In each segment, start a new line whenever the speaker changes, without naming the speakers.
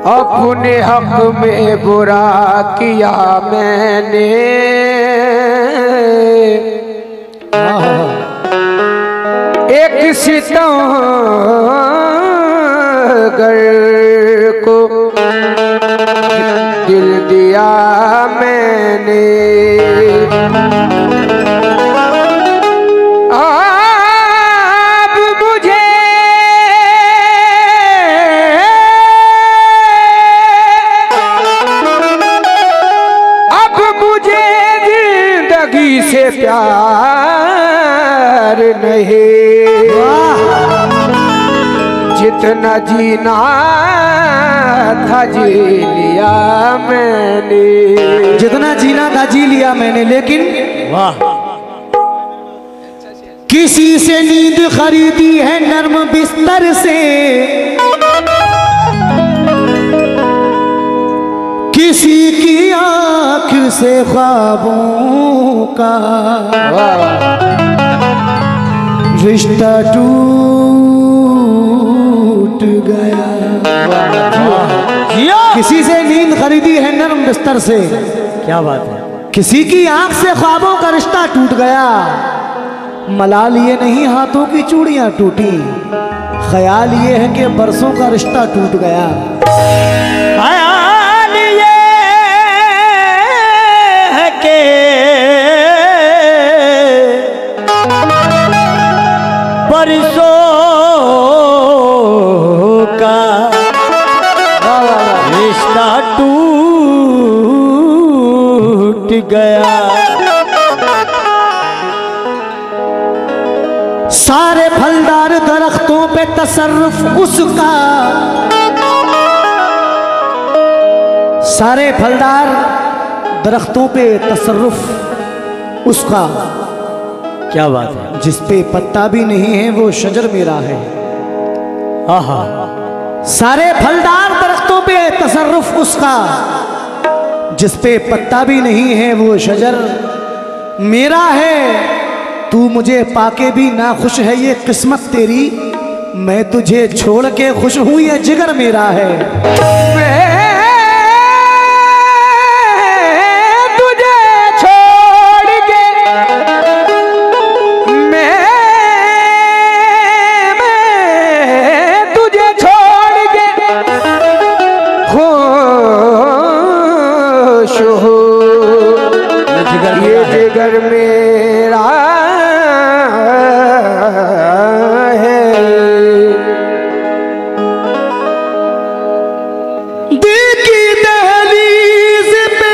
अपने हक में बुरा किया मैंने, एक सितमगर को दिल दिया मैंने। से प्यार नहीं, जितना जीना था जी लिया मैंने,
जितना जीना था जी लिया मैंने। लेकिन वाह, किसी से नींद खरीदी है नर्म बिस्तर से, किसी की आँख से ख्वाबों का रिश्ता टूट गया। किसी से नींद खरीदी है नरम बिस्तर से, क्या बात है, किसी की आँख से ख्वाबों का रिश्ता टूट गया। मलाल ये नहीं हाथों की चूड़ियां टूटी, ख्याल ये है कि बरसों का रिश्ता टूट गया।
बरसों का रिश्ता टूट गया।
सारे फलदार दरख्तों पे तसर्रुफ उसका, सारे फलदार दरख्तों पे तसर्रुफ उसका,
क्या बात है,
जिस पे पत्ता भी नहीं है वो शजर मेरा है।
आहा,
सारे फलदार दरख्तों पे तसर्रुफ उसका, जिस पे पत्ता भी नहीं है वो शजर मेरा है। तू मुझे पाके भी ना खुश है ये किस्मत तेरी, मैं तुझे छोड़ के खुश हूं ये जिगर मेरा है।
ये जिगर मेरा है,
दिल की दहलीज पे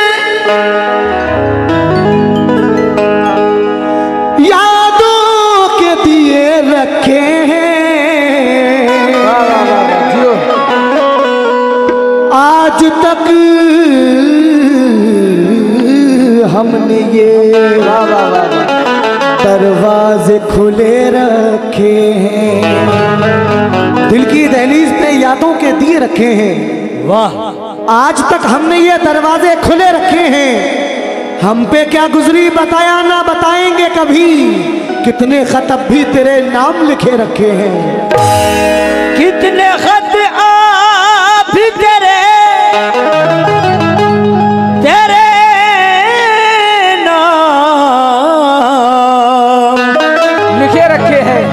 यादों के दिए रखे हैं, आज तक हमने ये दरवाजे खुले रखे हैं। दिल की दहलीज पे यादों के दिए रखे हैं,
वाह,
आज तक हमने ये दरवाजे खुले रखे हैं। हम पे क्या गुजरी बताया ना बताएंगे कभी, कितने खत अब भी तेरे नाम लिखे रखे हैं।
कितने खत आप भी तेरे लिखे रखे हैं।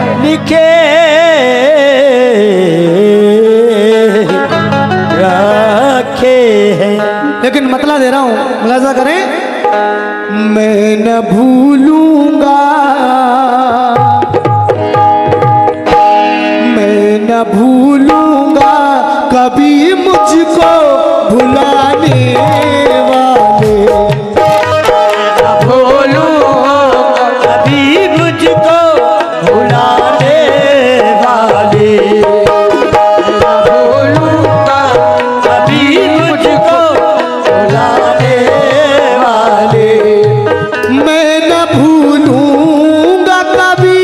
लेकिन मतलब दे रहा हूं, मुलाजा करें, मैं न भूलूंगा, मैं न भूलूंगा कभी मुझको भुलाने वाले,
कभी मुझको भुलाने वाले, भूलूंगा कभी मुझको भुलाने वाले,
मैं न भूलूंगा कभी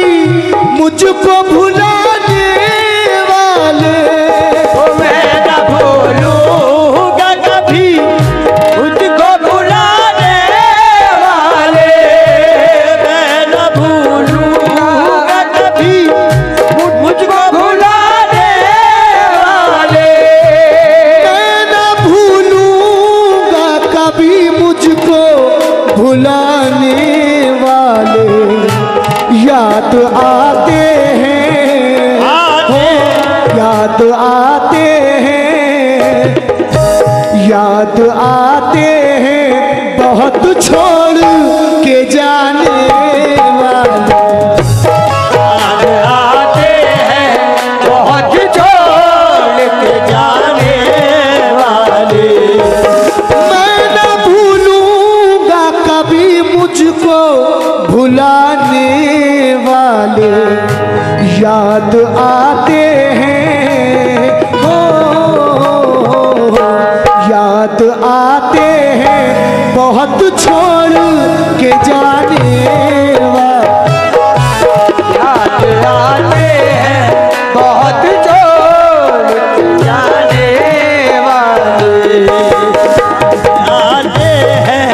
मुझको भुलाने वाले,
मैं न भूलूंगा कभी
याद आते हैं बहुत छोड़ के जाने वाले।
याद आते हैं बहुत छोड़ के जाने वाले।
मैं न भूलूंगा कभी मुझको भुलाने वाले। याद आते हैं याद आते हैं बहुत छोड़ के जाने वाले।
याद आते हैं बहुत छोड़ के जाने वाले।
आते हैं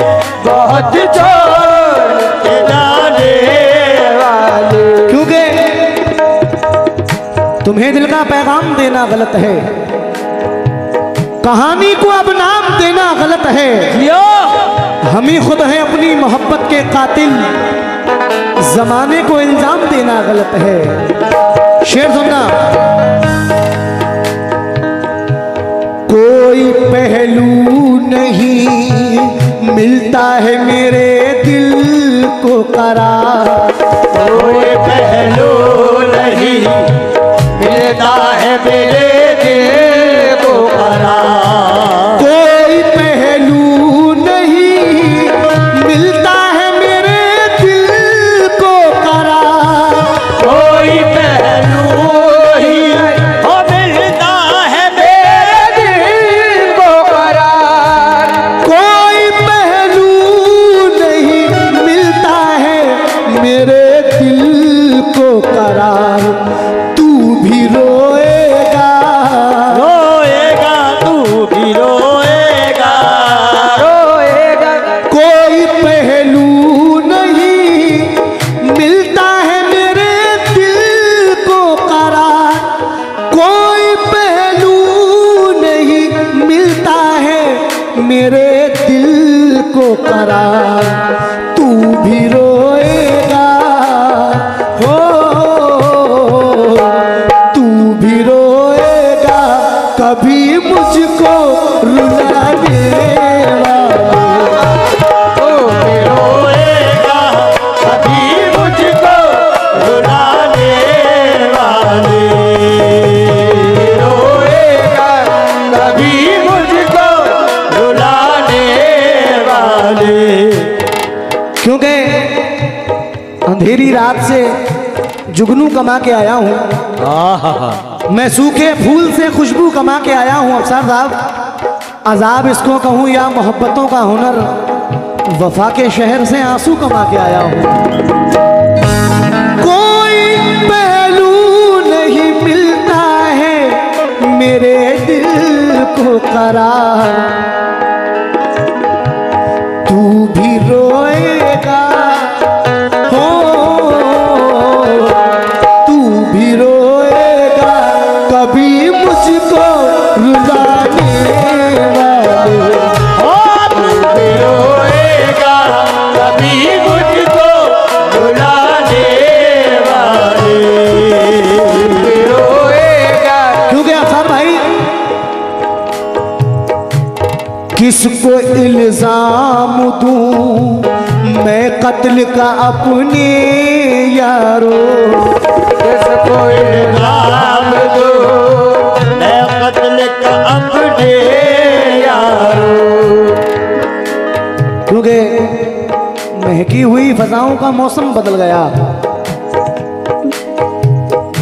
बहुत छोड़ के जाने वाले।
क्योंकि तुम्हें दिल का पैगाम देना गलत है, कहानी को अब नाम देना गलत है। हम ही खुद हैं अपनी मोहब्बत के कातिल, जमाने को इल्जाम देना गलत है। शेर सुनना। कोई पहलू नहीं मिलता है मेरे दिल को करार।
कोई पहलू नहीं मिलता है मेरे दिल को करार।
कोई पहलू नहीं मिलता है मेरे दिल को करार।
कोई पहलू ही हो मिलता है मेरे दिल को करार।
कोई पहलू नहीं मिलता है मेरे दिल को करार। तू भी रोएगा
रोएगा तू भी रोएगा।
रोएगा।
कोई पहलू नहीं मिलता है मेरे दिल को करार। कोई पहलू नहीं मिलता है मेरे दिल को करार। तू भी रोएगा हो, तू भी रोएगा कभी मुझको रुलाने वाला।
रोएगा कभी मुझको रुलाने वाले।
रोएगा कभी मुझको
रुलाने वाले।
क्योंकि अंधेरी रात से जुगनू कमा के आया हूँ, मैं सूखे फूल से खुशबू कमा के आया हूँ। अफसर साहब अजाब इसको कहूँ या मोहब्बतों का हुनर, वफा के शहर से आंसू कमा के आया हूँ। कोई पहलू नहीं मिलता है मेरे दिल को करार। तू भी रोएगा हो, तू भी रोएगा कभी मुझको रुलाने वाले।
रोएगा कभी मुझको रुलाने वाले।
रोएगा।
क्योंकि अफसर भाई किसको इल्जाम दूं मैं कत्ल का अपने यारो।
किसको इल्जाम दो
मैं कत्ल का अपने यारो।
क्योंकि महकी हुई फजाओं का मौसम बदल गया,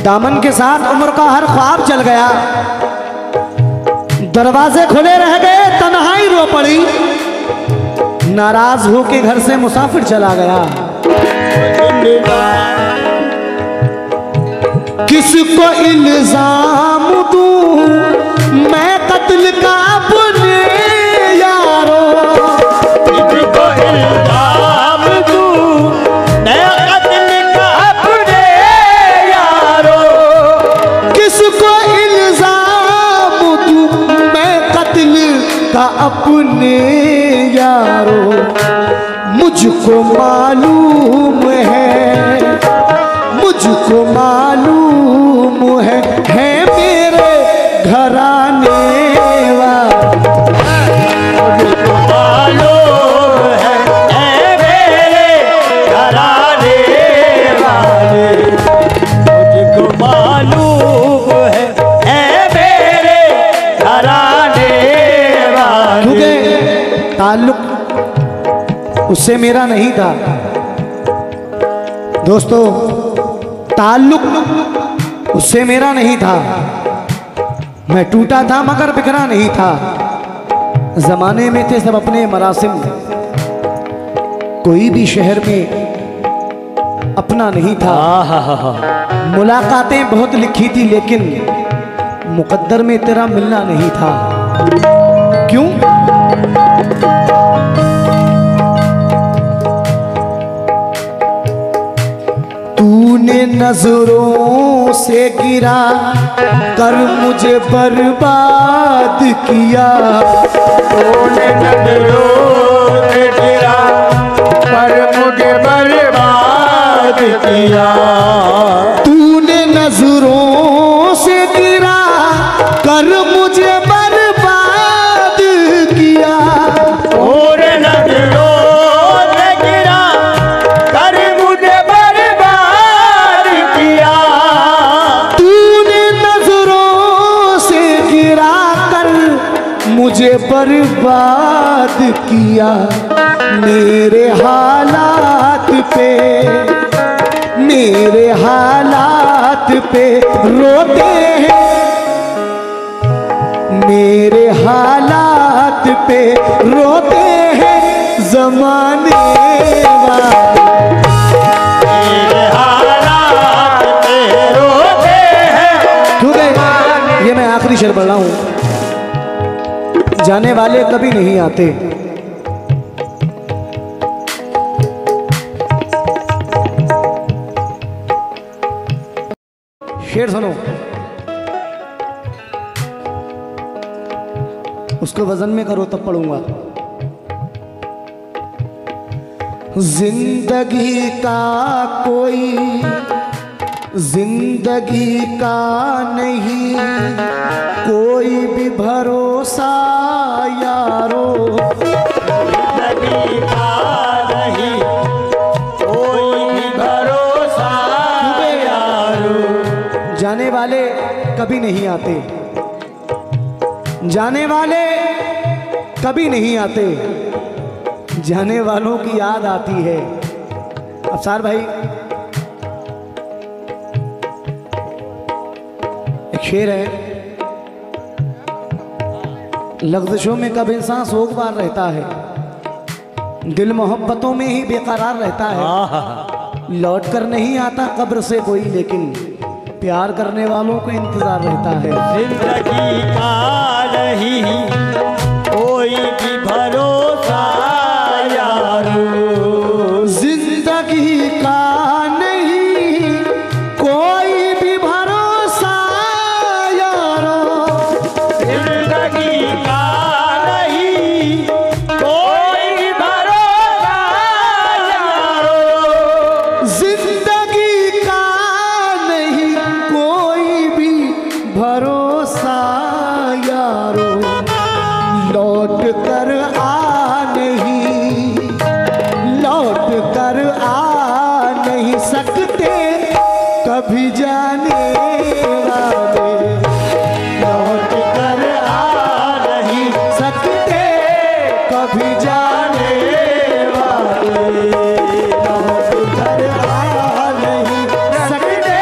दामन के साथ उम्र का हर ख्वाब चल गया। दरवाजे खुले रह गए, तन्हाई रो पड़ी, नाराज होके घर से मुसाफिर चला गया। किसको इल्जाम दूं मैं कत्ल का अपने यारो।
किसको इल्जाम दूं मैं कत्ल का अपने यारो।
किसको इल्जाम दूं मैं कत्ल का अपने यारो। मुझको मालूम है, मुझको मालूम है मेरे घराने वाले। ताल्लुक उससे मेरा नहीं था। दोस्तों, ताल्लुक उससे मेरा नहीं था। मैं टूटा था मगर बिखरा नहीं था। जमाने में थे सब अपने मरासिम, कोई भी शहर में अपना नहीं था। मुलाकातें बहुत लिखी थी लेकिन मुकद्दर में तेरा मिलना नहीं था। क्यों? तूने नजरों से गिरा कर मुझे बर्बाद किया।
तूने नजरों से गिरा पर मुझे बर्बाद किया।
तूने नजरों से गिरा कर मुझे बर्बाद किया।
और नजरों से गिरा कर मुझे बर्बाद किया।
तूने नजरों से गिरा कर मुझे बर्बाद किया। मेरे हालात पे, मेरे हालात पे रोते हैं, मेरे हालात पे रोते हैं जमाने वाले।
मेरे हालात पे रोते हैं।
क्योंकि ये मैं आखिरी शेर पढ़ रहा हूं, जाने वाले कभी नहीं आते। शेर सुनो, उसको वजन में करो तब पढ़ूंगा। जिंदगी का कोई जिंदगी का नहीं कोई भी भरोसा यारो।
जिंदगी का नहीं कोई भी भरोसा यारो।
जाने वाले कभी नहीं आते, जाने वाले कभी नहीं आते, जाने वालों की याद आती है। अफसार भाई, एक शेर है, लफ्ज़ों में कब इंसान सोगवार रहता है, दिल मोहब्बतों में ही बेकरार रहता है। लौट कर नहीं आता कब्र से कोई, लेकिन प्यार करने वालों को इंतजार रहता है।
जिंदगी का नहीं कोई भी भरोसा यारो।
जिंदगी का नहीं कोई भी भरोसा यारो।
जिंदगी का नहीं कोई भी भरोसा यारो।
जिंदगी का नहीं कोई भी भरोसा यारो। लौट कर आ नहीं, लौट कर आ नहीं सकते कभी जाने वाले। लौट कर आ नहीं सकते कभी जाने वाले। लौट कर आ नहीं सकते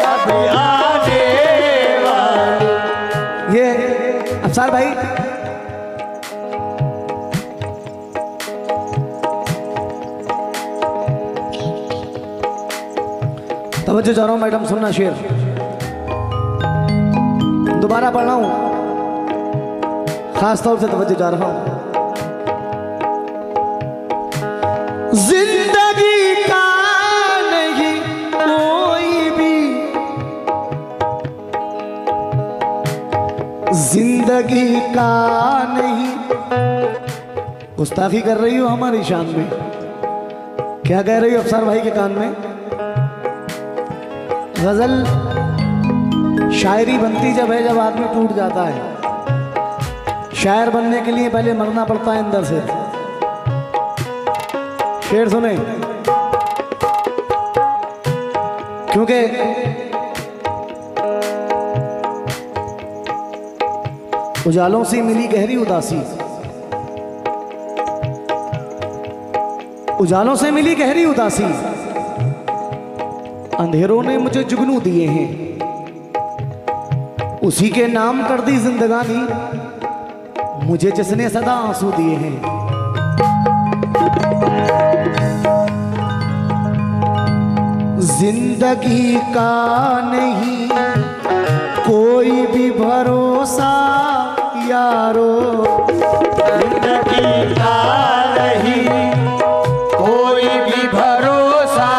कभी आने वाले।
ये अफसार भाई, तवज्जो जा रहा हूं मैडम, सुनना शेर दोबारा पढ़ रहा हूं, खास तौर से तवज्जो जा रहा हूं। जिंदगी का नहीं कोई भी, जिंदगी का नहीं। गुस्ताखी कर रही हो हमारी शान में। क्या कह रही हो अफसार भाई के कान में? गजल शायरी बनती जब है जब आदमी टूट जाता है। शायर बनने के लिए पहले मरना पड़ता है अंदर से। शेर सुने, क्योंकि उजालों से मिली गहरी उदासी, उजालों से मिली गहरी उदासी, अंधेरों ने मुझे जुगनू दिए हैं, उसी के नाम कर दी जिंदगानी, मुझे जिसने सदा आंसू दिए हैं। जिंदगी का नहीं कोई भी भरोसा यारो,
जिंदगी का नहीं कोई भी भरोसा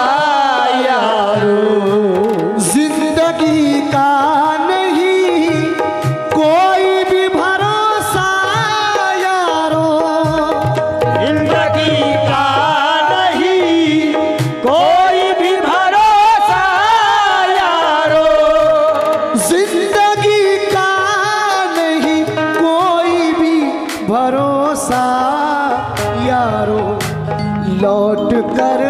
यारो,
जिंदगी का नहीं कोई भी भरोसा यारो,
जिंदगी का नहीं कोई भी भरोसा यारो,
जिंदगी का नहीं कोई भी भरोसा यारो, लौट कर